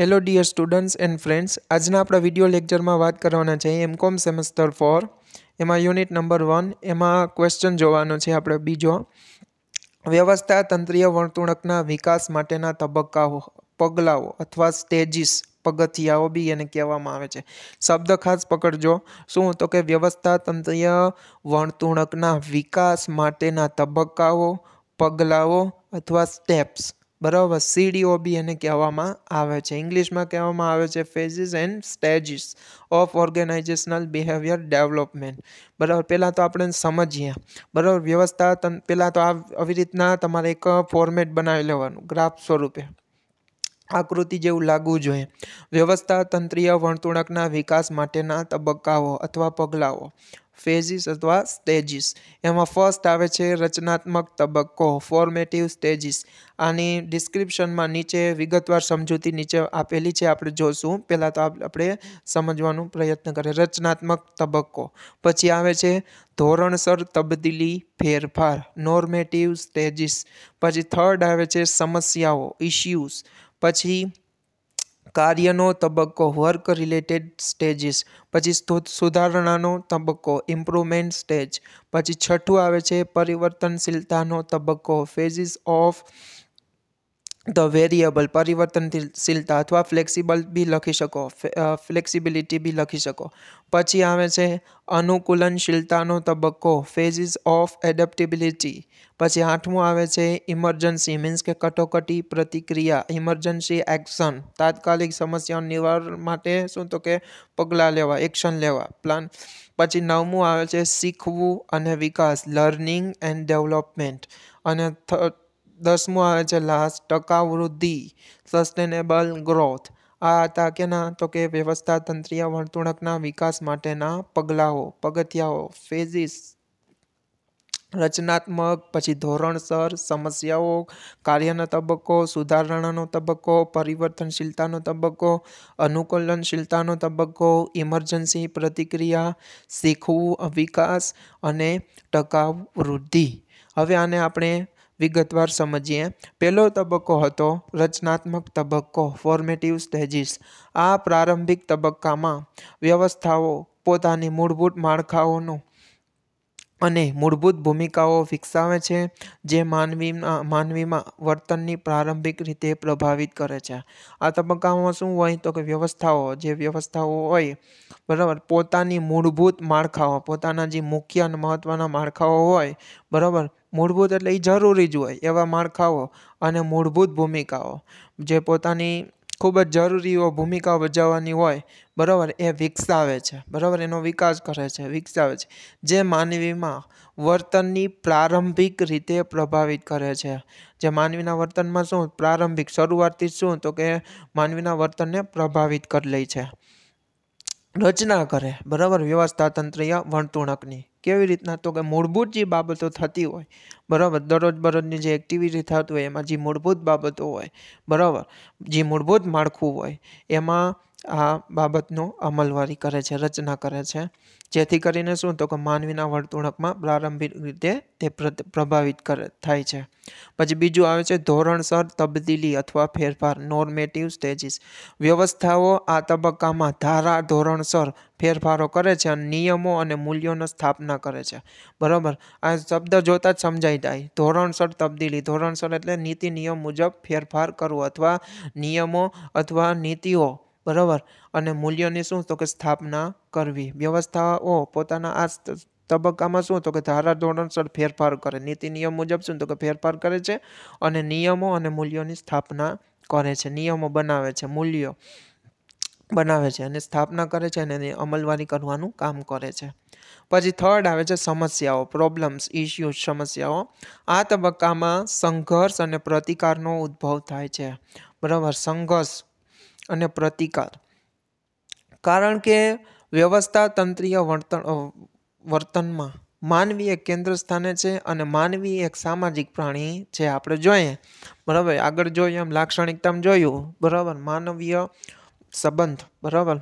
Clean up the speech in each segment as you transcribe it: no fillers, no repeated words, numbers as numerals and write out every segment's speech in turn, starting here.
Hello dear students and friends, આજના આપણા video લેક્ચરમાં વાત કરવાના છે એમકોમ સેમેસ્ટર 4 એમાં યુનિટ નંબર 1 એમાં ક્વેશ્ચન જોવાનો છે આપણે બીજો વ્યવસ્થા તંત્રીય વર્તણૂકના વિકાસ માટેના તબક્કાઓ પગલાઓ અથવા સ્ટેજીસ પગથિયાઓ બી એને કહેવામાં આવે છે. શબ્દ ખાસ પકડજો. શું તો કે વ્યવસ્થા તંત્રીય વર્તણૂકના વિકાસ માટેના તબક્કાઓ પગલાઓ અથવા સ્ટેપ્સ, બરાબર. સીડીઓ બી એને કહેવામાં આવે છે. ઇંગ્લિશમાં કહેવામાં આવે છે ફેઝિસ and stages of organisational behaviour development. બરાબર. પહેલાં તો આપણે સમજીએ. બરાબર. વ્યવસ્થા પહેલાં તો આવી રીતના તમારે એક ફોર્મેટ બનાવી લેવાનું ગ્રાફ સ્વરૂપે, આકૃતિ જેવું લાગવું જોઈએ. વ્યવસ્થા તંત્રીય વર્તણૂકના વિકાસ માટેના તબક્કાઓ અથવા પગલાઓ ફેઝિસ અથવા સ્ટેજીસ. એમાં ફર્સ્ટ આવે છે રચનાત્મક તબક્કો, ફોર્મેટિવ સ્ટેજીસ. આની ડિસ્ક્રિપ્શનમાં નીચે વિગતવાર સમજૂતી નીચે આપેલી છે, આપણે જોશું. પહેલાં તો આપણે સમજવાનો પ્રયત્ન કરીએ. રચનાત્મક તબક્કો. પછી આવે છે ધોરણસર તબદીલી ફેરફાર, નોર્મેટિવ સ્ટેજીસ. પછી થર્ડ આવે છે સમસ્યાઓ, ઇશ્યુઝ. પછી કાર્યનો તબક્કો, વર્ક રિલેટેડ સ્ટેજીસ. પછી સુધારણાનો તબક્કો, ઇમ્પ્રુવમેન્ટ સ્ટેજ. પછી છઠ્ઠું આવે છે પરિવર્તનશીલતાનો તબક્કો, ફેઝિસ ઓફ ધ વેરિયેબલ, પરિવર્તનશીલતા અથવા ફ્લેક્સિબલ બી લખી શકો, ફ્લેક્સિબિલિટી બી લખી શકો. પછી આવે છે અનુકૂલનશીલતાનો તબક્કો, ફેઝિસ ઓફ એડેપ્ટેબિલિટી. પછી આઠમું આવે છે ઇમરજન્સી, મીન્સ કે કટોકટી પ્રતિક્રિયા, ઇમરજન્સી એક્શન, તાત્કાલિક સમસ્યાઓ નિવારણ માટે શું તો કે પગલાં લેવા, એક્શન લેવા, પ્લાન. પછી નવમું આવે છે શીખવું અને વિકાસ, લર્નિંગ એન્ડ ડેવલપમેન્ટ. અને 10મું આવે છે લાસ્ટ ટકાઉ વૃદ્ધિ, સસ્ટેનેબલ ગ્રોથ. આ હતા કેના તો કે વ્યવસ્થા તંત્રીય વર્તણૂકના વિકાસ માટેના પગલાઓ પગથિયાઓ, ફેઝિસ, રચનાત્મક, પછી ધોરણસર, સમસ્યાઓ, કાર્યનો તબક્કો, સુધારણાનો તબક્કો, પરિવર્તનશીલતાનો તબક્કો, અનુકૂલનશીલતાનો તબક્કો, ઇમરજન્સી પ્રતિક્રિયા, શીખવું વિકાસ અને ટકાઉ વૃદ્ધિ. હવે આને આપણે વિગતવાર સમજીએ. પહેલો તબક્કો હતો રચનાત્મક તબક્કો, ફોર્મેટિવ સ્ટેજીસ. આ પ્રારંભિક તબક્કામાં વ્યવસ્થાઓ પોતાની મૂળભૂત માળખાઓનો અને મૂળભૂત ભૂમિકાઓ વિકસાવે છે જે માનવીમાં વર્તનની પ્રારંભિક રીતે પ્રભાવિત કરે છે. આ તબક્કામાં શું હોય તો કે વ્યવસ્થાઓ હોય, બરાબર, પોતાની મૂળભૂત માળખાઓ, પોતાના જે મુખ્ય અને મહત્વના માળખાઓ હોય, બરાબર, મૂળભૂત એટલે એ જરૂરી જ હોય એવા માળખાઓ અને મૂળભૂત ભૂમિકાઓ જે પોતાની ખૂબ જ જરૂરી ભૂમિકા ભજવવાની હોય, બરાબર, એ વિકસાવે છે, બરાબર, એનો વિકાસ કરે છે, વિકસાવે છે, જે માનવીમાં વર્તનની પ્રારંભિક રીતે પ્રભાવિત કરે છે. જે માનવીના વર્તનમાં શું પ્રારંભિક શરૂઆતથી શું તો કે માનવીના વર્તનને પ્રભાવિત કરી લે છે, રચના કરે, બરાબર. વ્યવસ્થા તંત્રીય વર્તણૂકની કેવી રીતના તો કે મૂળભૂત જે બાબતો થતી હોય, બરાબર, દરરોજની જે એક્ટિવિટી થતી હોય એમાં જે મૂળભૂત બાબતો હોય, બરાબર, જે મૂળભૂત માળખું હોય એમાં આ બાબતનો અમલવારી કરે છે, રચના કરે છે, જેથી કરીને શું તો કે માનવીના વર્તણૂકમાં પ્રારંભિક રીતે તે પ્રભાવિત થાય છે. પછી બીજું આવે છે ધોરણસર તબદીલી અથવા ફેરફાર, નોર્મેટિવ સ્ટેજીસ. વ્યવસ્થાઓ આ તબક્કામાં ધારા ધોરણસર ફેરફારો કરે છે અને નિયમો અને મૂલ્યોની સ્થાપના કરે છે, બરાબર. આ શબ્દ જોતા જ સમજાઈ જાય. ધોરણસર તબદીલી, ધોરણસર એટલે નીતિ નિયમ મુજબ ફેરફાર કરવો અથવા નિયમો અથવા નીતિઓ, બરાબર, અને મૂલ્યોની શું તો કે સ્થાપના કરવી. વ્યવસ્થાઓ પોતાના આ તબક્કામાં શું તો કે ધારા ધોરણસર ફેરફાર કરે, નીતિ નિયમ મુજબ શું તો કે ફેરફાર કરે છે અને નિયમો અને મૂલ્યોની સ્થાપના કરે છે, નિયમો બનાવે છે, મૂલ્યો બનાવે છે અને સ્થાપના કરે છે અને એની અમલવારી કરવાનું કામ કરે છે. પછી થર્ડ આવે છે સમસ્યાઓ, પ્રોબ્લેમ્સ, ઇશ્યુઝ, સમસ્યાઓ. આ તબક્કામાં સંઘર્ષ અને પ્રતિકારનો ઉદ્ભવ થાય છે, બરાબર, સંઘર્ષ અને પ્રતિકાર. કારણ કે વ્યવસ્થા તંત્રીય વર્તનમાં માનવી એક કેન્દ્ર સ્થાને છે અને માનવી એક સામાજિક પ્રાણી છે. આપણે જોઈએ, બરાબર, આગળ જોઈએ એમ લાક્ષણિકતામાં જોયું, બરાબર, માનવીય સંબંધ, બરાબર.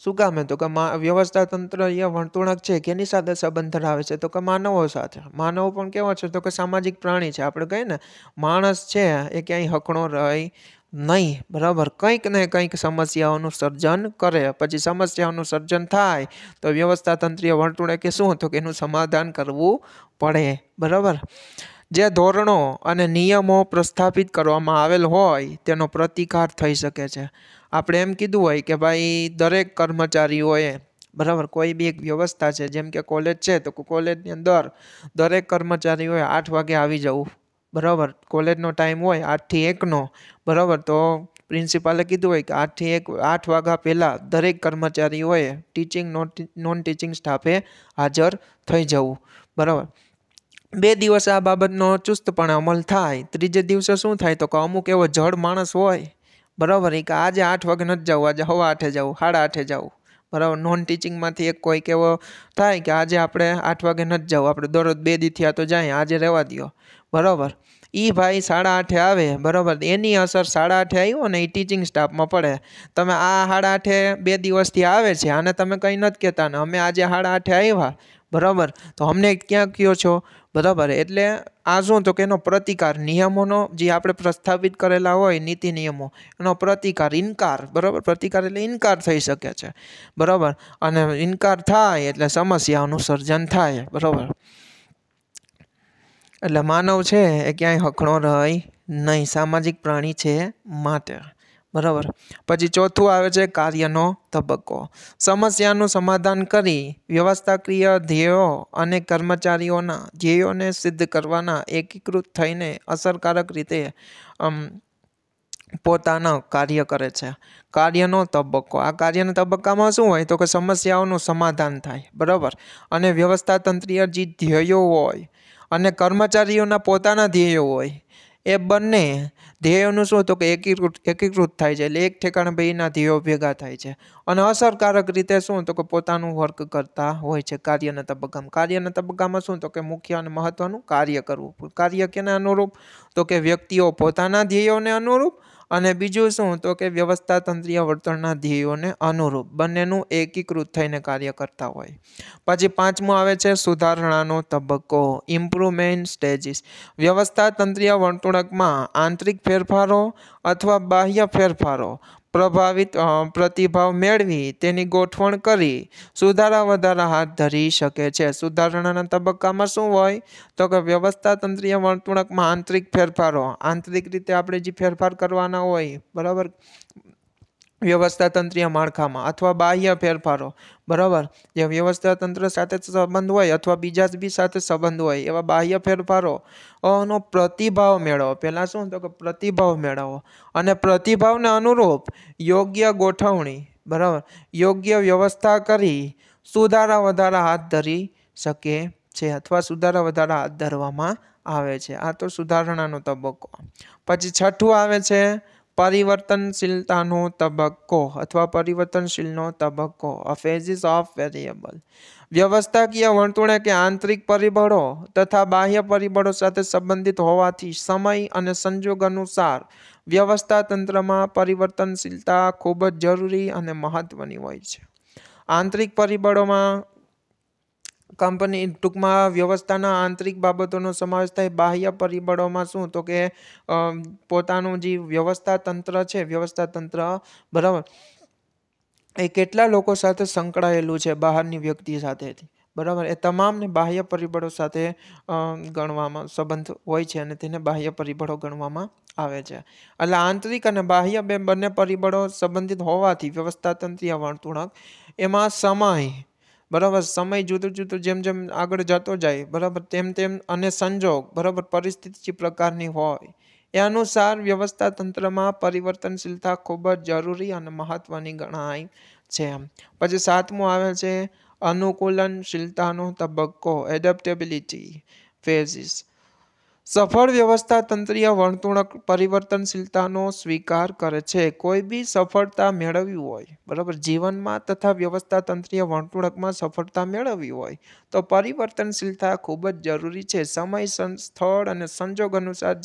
શું કામ તો કે વ્યવસ્થા તંત્રીય વર્તણૂક છે કેની સાથે સંબંધ ધરાવે છે તો કે માનવો સાથે. માનવ પણ કેવો છે તો કે સામાજિક પ્રાણી છે. આપણે કહીએ ને માણસ છે એ ક્યાંય હકણો રહી નહીં, બરાબર. કંઈક ને કંઈક સમસ્યાઓનું સર્જન કરે. પછી સમસ્યાઓનું સર્જન થાય તો વ્યવસ્થાતંત્રીય વર્તણૂકે શું તો કે એનું સમાધાન કરવું પડે, બરાબર. જે ધોરણો અને નિયમો પ્રસ્થાપિત કરવામાં આવેલ હોય તેનો પ્રતિકાર થઈ શકે છે. આપણે એમ કીધું હોય કે ભાઈ દરેક કર્મચારીઓએ, બરાબર, કોઈ બી એક વ્યવસ્થા છે, જેમ કે કોલેજ છે તો કોલેજની અંદર દરેક કર્મચારીઓએ 8 વાગે આવી જવું, બરાબર. કોલેજનો ટાઈમ હોય 8 થી 1નો, બરાબર. તો પ્રિન્સિપાલે કીધું હોય કે 8 થી 1, 8 વાગ્યા પહેલાં દરેક કર્મચારીઓએ ટીચિંગ નોન ટીચિંગ સ્ટાફે હાજર થઈ જવું, બરાબર. 2 દિવસ આ બાબતનો ચુસ્તપણે અમલ થાય. ત્રીજે દિવસે શું થાય તો કે અમુક એવો જડ માણસ હોય, બરાબર, એ કે આજે 8 વાગે નથી જવું, આજે 8:15 જવું, 8:30 જવું, બરાબર. નોન ટીચિંગમાંથી એક કોઈક એવો થાય કે આજે આપણે 8 વાગે નથી જવું, આપણે દરરોજ 2 દી થયા તો જાય, આજે રહેવા દો, બરાબર. એ ભાઈ 8:30 આવે, બરાબર. એની અસર 8:30 આવ્યો ને એ ટીચિંગ સ્ટાફમાં પડે. તમે આ 8:30 2 દિવસથી આવે છે, આને તમે કંઈ નથી કહેતા ને અમે આજે 8:30 આવ્યા, બરાબર, તો અમને ક્યાં કયો છો, બરાબર. એટલે આ શું તો કે એનો પ્રતિકાર, નિયમોનો જે આપણે પ્રસ્થાપિત કરેલા હોય નીતિ નિયમો, એનો પ્રતિકાર, ઇનકાર, બરાબર. પ્રતિકાર એટલે ઇનકાર થઈ શકે છે, બરાબર. અને ઇનકાર થાય એટલે સમસ્યાઓનું સર્જન થાય, બરાબર. એટલે માનવ છે એ ક્યાંય હખણો રહે નહીં, સામાજિક પ્રાણી છે માટે, બરાબર. પછી ચોથું આવે છે કાર્યનો તબક્કો. સમસ્યાનું સમાધાન કરી વ્યવસ્થાકીય ધ્યેયો અને કર્મચારીઓના ધ્યેયોને સિદ્ધ કરવાના એકીકૃત થઈને અસરકારક રીતે પોતાના કાર્ય કરે છે. કાર્યનો તબક્કો. આ કાર્યના તબક્કામાં શું હોય તો કે સમસ્યાઓનું સમાધાન થાય, બરાબર. અને વ્યવસ્થાતંત્રીય જે ધ્યેયો હોય અને કર્મચારીઓના પોતાના ધ્યેયો હોય, એ બંને ધ્યેયોનું શું તો કે એકીકૃત થાય છે. એટલે એક ઠેકાણે બેયના ધ્યેયો ભેગા થાય છે અને અસરકારક રીતે શું તો કે પોતાનું વર્ક કરતા હોય છે કાર્યના તબક્કામાં. કાર્યના તબક્કામાં શું તો કે મુખ્ય અને મહત્વનું કાર્ય કરવું. કાર્ય કેને અનુરૂપ તો કે વ્યક્તિઓ પોતાના ધ્યેયોને અનુરૂપ, અને બીજું શું તો કે વ્યવસ્થાતંત્રીય વર્તનના ધ્યેયોને અનુરૂપ, બંનેનું એકીકૃત થઈને કાર્ય કરતા હોય. પછી 5મો આવે છે સુધારણાનો તબક્કો, ઇમ્પ્રુવમેન્ટ સ્ટેજીસ. વ્યવસ્થાતંત્રીય વર્તણૂકમાં આંતરિક ફેરફારો અથવા બાહ્ય ફેરફારો પ્રતિભાવ મેળવી તેની ગોઠવણ કરી સુધારા વધારા હાથ ધરી શકે છે. સુધારણાના તબક્કામાં શું હોય તો કે વ્યવસ્થાતંત્રીય વર્તણૂકમાં આંતરિક ફેરફારો, આંતરિક રીતે આપણે જે ફેરફાર કરવાના હોય, બરાબર, વ્યવસ્થાતંત્રીય માળખામાં, અથવા બાહ્ય ફેરફારો, બરાબર, જે વ્યવસ્થાતંત્ર સાથે સંબંધ હોય અથવા બીજા બી સાથે સંબંધ હોય, એવા બાહ્ય ફેરફારો નો પ્રતિભાવ મેળવો. પહેલાં શું તો કે પ્રતિભાવ મેળવો અને પ્રતિભાવને અનુરૂપ યોગ્ય ગોઠવણી, બરાબર, યોગ્ય વ્યવસ્થા કરી સુધારા વધારા હાથ ધરી શકે છે અથવા સુધારા વધારા હાથ ધરવામાં આવે છે. આ તો સુધારણાનો તબક્કો. પછી 6થું આવે છે પરિવર્તનશીલતાનો તબક્કો અથવા પરિવર્તનશીલનો તબક્કો, અ ફેઝિસ ઓફ વેરિયેબલ. વ્યવસ્થાકીય વર્તણૂક આંતરિક પરિબળો તથા બાહ્ય પરિબળો સાથે સંબંધિત હોવાથી સમય અને સંજોગ અનુસાર વ્યવસ્થાતંત્રમાં પરિવર્તનશીલતા ખૂબ જ જરૂરી અને મહત્વની હોય છે. આંતરિક પરિબળોમાં કંપની ટૂંકમાં વ્યવસ્થાના આંતરિક બાબતોનો સમાવેશ થાય. બાહ્ય પરિબળોમાં શું તો કે પોતાનું જે વ્યવસ્થાતંત્ર છે, વ્યવસ્થાતંત્ર, બરાબર, એ કેટલા લોકો સાથે સંકળાયેલું છે બહારની વ્યક્તિ સાથેથી, બરાબર, એ તમામને બાહ્ય પરિબળો સાથે ગણવામાં સંબંધ હોય છે અને તેને બાહ્ય પરિબળો ગણવામાં આવે છે. એટલે આંતરિક અને બાહ્ય બંને પરિબળો સંબંધિત હોવાથી વ્યવસ્થાતંત્રીય વર્તણૂક એમાં સમય, બરાબર, સમય જુદું જુદું જેમ જેમ આગળ જતો જાય, બરાબર, તેમ તેમ, અને સંજોગ, બરાબર, પરિસ્થિતિ જે પ્રકારની હોય એ અનુસાર વ્યવસ્થાતંત્રમાં પરિવર્તનશીલતા ખૂબ જ જરૂરી અને મહત્વની ગણાય છે. પછી 7મું આવે છે અનુકૂલનશીલતાનો તબક્કો, એડેપ્ટેબિલિટી ફેઝિસ. સફળ વ્યવસ્થાતંત્રીય વર્તણૂક પરિવર્તનશીલતાનો સ્વીકાર કરે છે. કોઈ બી સફળતા મેળવવી હોય, બરાબર, જીવનમાં તથા વ્યવસ્થાતંત્રીય વર્તણૂકમાં સફળતા મેળવવી હોય તો પરિવર્તનશીલતા ખૂબ જ જરૂરી છે. સમય, સ્થળ અને સંજોગ અનુસાર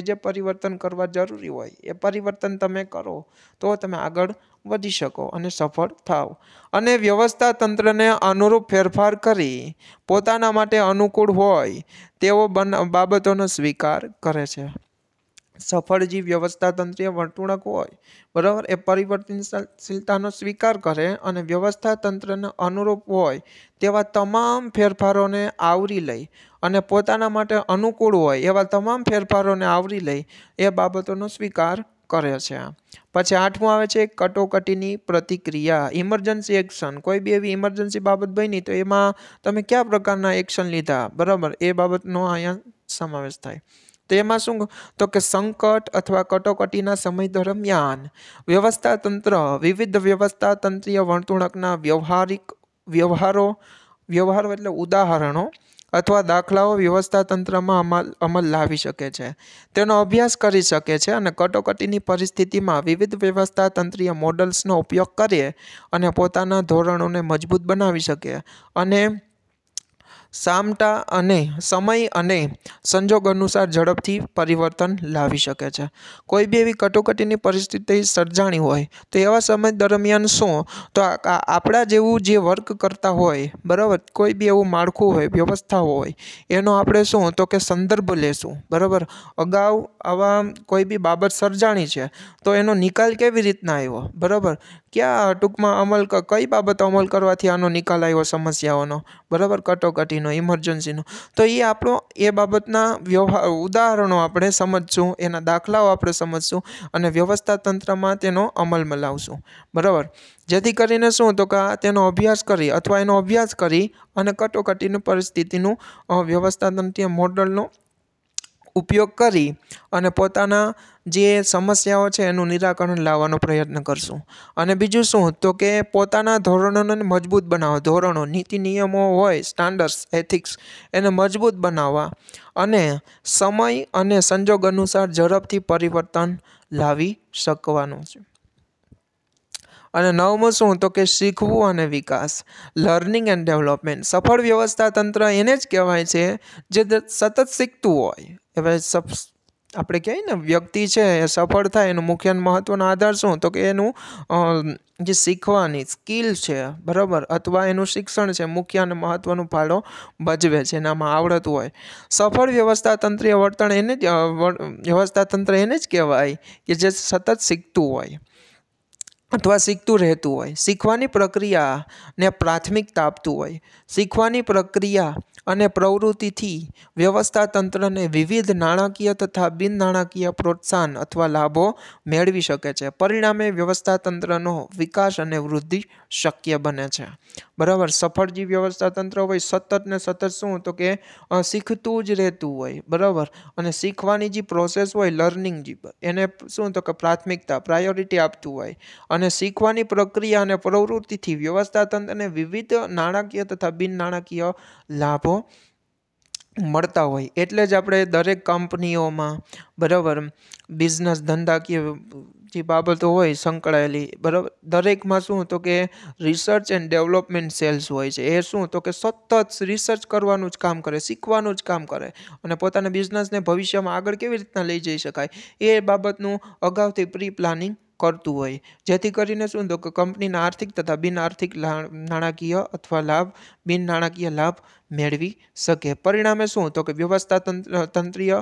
જે પરિવર્તન કરવા જરૂરી હોય એ પરિવર્તન તમે કરો તો તમે આગળ વધી શકો અને સફળ થાવ. અને વ્યવસ્થાતંત્રને અનુરૂપ ફેરફાર કરી પોતાના માટે અનુકૂળ હોય તેવો બાબતોનો સ્વીકાર કરે છે. સફળ જે વ્યવસ્થાતંત્રીય વર્તણૂક હોય બરાબર એ પરિવર્તનશીલતાનો સ્વીકાર કરે અને વ્યવસ્થાતંત્રને અનુરૂપ હોય તેવા તમામ ફેરફારોને આવરી લઈ અને પોતાના માટે અનુકૂળ હોય એવા તમામ ફેરફારોને આવરી લઈ એ બાબતોનો સ્વીકાર કરે છે. પછી 8મું આવે છે કટોકટીની પ્રતિક્રિયા, ઇમરજન્સી એક્શન. કોઈ બી એવી ઇમરજન્સી બાબત બની તો એમાં તમે કયા પ્રકારના એક્શન લીધા બરાબર એ બાબતનો અહીંયા સમાવેશ થાય. તો એમાં શું તો કે સંકટ અથવા કટોકટીના સમય દરમિયાન વ્યવસ્થાતંત્ર વિવિધ વ્યવસ્થાતંત્રીય વર્તણૂકના વ્યવહારો એટલે ઉદાહરણો અથવા દાખલાઓ વ્યવસ્થાતંત્રમાં અમલ લાવી શકે છે, તેનો અભ્યાસ કરી શકે છે અને કટોકટીની પરિસ્થિતિમાં વિવિધ વ્યવસ્થાતંત્રીય મોડલ્સનો ઉપયોગ કરે અને પોતાના ધોરણોને મજબૂત બનાવી શકે અને સમય અને સંજોગ અનુસાર ઝડપથી પરિવર્તન લાવી શકે છે. કોઈ બી એવી કટોકટીની પરિસ્થિતિ સર્જાણી હોય તો એવા સમય દરમિયાન શું તો આપણા જેવું જે વર્ક કરતા હોય બરાબર કોઈ બી એવું માળખું હોય વ્યવસ્થા હોય એનો આપણે શું તો કે સંદર્ભ લેશું બરાબર. અગાઉ આવા કોઈ બી બાબત સર્જાણી છે તો એનો નિકાલ કેવી રીતના આવ્યો બરાબર, ક્યાં ટૂંકમાં કઈ બાબત અમલ કરવાથી આનો નિકાલ આવ્યો સમસ્યાઓનો બરાબર, કટોકટીનો, ઇમરજન્સીનો. તો એ આપણો એ બાબતના ઉદાહરણો આપણે સમજશું, એના દાખલાઓ આપણે સમજશું અને વ્યવસ્થાતંત્રમાં તેનો અમલમાં લાવશું બરાબર. જેથી કરીને શું તો કે તેનો અભ્યાસ કરી અથવા એનો અભ્યાસ કરી અને કટોકટીની પરિસ્થિતિનું વ્યવસ્થાતંત્રીય મોડલનો ઉપયોગ કરી અને પોતાના જે સમસ્યાઓ છે એનું નિરાકરણ લાવવાનો પ્રયત્ન કરશું. અને બીજું શું તો કે પોતાના ધોરણોને મજબૂત બનાવવા, ધોરણો, નીતિ નિયમો હોય, સ્ટાન્ડર્ડ્સ, એથિક્સ એને મજબૂત બનાવવા અને સમય અને સંજોગ અનુસાર ઝડપથી પરિવર્તન લાવી શકવાનું છે. અને 9મું શું તો કે શીખવું અને વિકાસ, લર્નિંગ એન્ડ ડેવલપમેન્ટ. સફળ વ્યવસ્થાતંત્ર એને જ કહેવાય છે જે સતત શીખતું હોય. હવે આપણે કહીએ ને વ્યક્તિ છે એ સફળ થાય એનું મુખ્ય મહત્વનો આધાર શું તો કે એનું જે શીખવાની સ્કિલ છે બરાબર અથવા એનું શિક્ષણ છે મુખ્ય અને મહત્વનું ફાળો ભજવે છે, એનામાં આવડતું હોય. સફળ વ્યવસ્થાતંત્રીય વ્યવસ્થાતંત્ર એને જ કહેવાય કે જે સતત શીખતું હોય અથવા શીખતું રહેતું હોય, શીખવાની પ્રક્રિયાને પ્રાથમિકતા આપતું હોય. શીખવાની પ્રક્રિયા અને પ્રવૃત્તિથી વ્યવસ્થાતંત્રને વિવિધ નાણાકીય તથા બિન નાણાકીય પ્રોત્સાહન અથવા લાભો મેળવી શકે છે. પરિણામે વ્યવસ્થાતંત્રનો વિકાસ અને વૃદ્ધિ શક્ય બને છે બરાબર. સફળ જે વ્યવસ્થાતંત્ર હોય સતત ને સતત શું તો કે શીખતું જ રહેતું હોય બરાબર અને શીખવાની જે પ્રોસેસ હોય લર્નિંગ એને શું તો કે પ્રાયોરિટી આપતું હોય અને શીખવાની પ્રક્રિયા અને પ્રવૃત્તિથી વ્યવસ્થાતંત્રને વિવિધ નાણાકીય તથા બિન નાણાકીય લાભો મળતા હોય. એટલે જ આપણે દરેક કંપનીઓમાં બરાબર બિઝનેસ ધંધાકીય જે બાબતો હોય સંકળાયેલી બરાબર દરેકમાં શું તો કે રિસર્ચ એન્ડ ડેવલપમેન્ટ સેલ્સ હોય છે. એ શું તો કે સતત રિસર્ચ કરવાનું જ કામ કરે, શીખવાનું જ કામ કરે અને પોતાના બિઝનેસને ભવિષ્યમાં આગળ કેવી રીતના લઈ જઈ શકાય એ બાબતનું અગાઉથી પ્રી પ્લાનિંગ કરતું હોય. જેથી કરીને શું તો કે કંપનીના આર્થિક તથા બિન આર્થિક નાણાકીય અથવા બિન નાણાકીય લાભ મેળવી શકે. પરિણામે શું તો કે વ્યવસ્થાતંત્રીય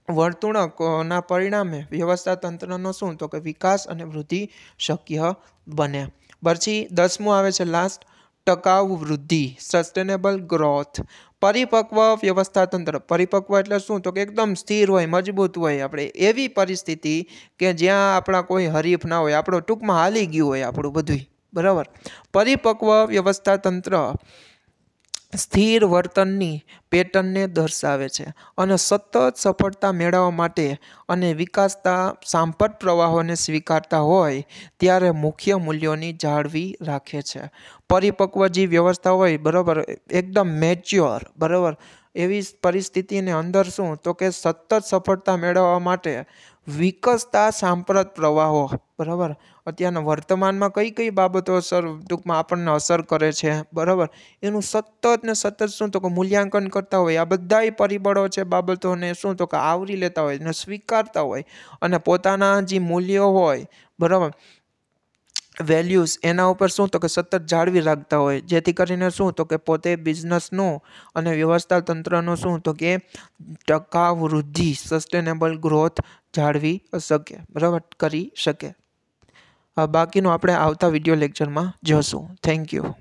વર્તણૂકના પરિણામે વ્યવસ્થાતંત્રનો શું તો કે વિકાસ અને વૃદ્ધિ શક્ય બને. પછી 10મું આવે છે લાસ્ટ, ટકાઉ વૃદ્ધિ, સસ્ટેનેબલ ગ્રોથ. પરિપક્વ વ્યવસ્થાતંત્ર, પરિપક્વ એટલે શું તો કે એકદમ સ્થિર હોય, મજબૂત હોય. આપણે એવી પરિસ્થિતિ કે જ્યાં આપણા કોઈ હરીફ ના હોય, આપણો ટૂંકમાં હાલી ગયું હોય આપણું બધું બરાબર. પરિપક્વ વ્યવસ્થાતંત્ર સ્થિર વર્તનની પેટર્નને દર્શાવે છે અને સતત સફળતા મેળવવા માટે અને વિકાસતા સાંપ્રત પ્રવાહોને સ્વીકારતા હોય ત્યારે મુખ્ય મૂલ્યોની જાળવી રાખે છે. પરિપક્વ જે વ્યવસ્થા હોય બરાબર એકદમ મેચ્યોર બરાબર એવી પરિસ્થિતિની અંદર શું તો કે સતત સફળતા મેળવવા માટે વિકસતા સાંપ્રત પ્રવાહો બરાબર અત્યારના વર્તમાનમાં કઈ બાબતો ટૂંકમાં આપણને અસર કરે છે બરાબર એનું સતત ને સતત શું તો કે મૂલ્યાંકન કરતા હોય. આ બધાય પરિબળો છે બાબતોને શું તો કે આવરી લેતા હોય ને સ્વીકારતા હોય અને પોતાના જે મૂલ્યો હોય બરાબર વેલ્યુઝ એના ઉપર શું તો કે સતત જાળવી રાખતા હોય, જેથી કરીને શું તો કે પોતે બિઝનેસનું અને વ્યવસ્થા તંત્રનું શું તો કે ટકાઉ વૃદ્ધિ સસ્ટેનેબલ ગ્રોથ જાળવી શકે, બરાબર, કરી શકે. બાકીનું આપણે આવતા વિડીયો લેક્ચરમાં જોશું. Thank you.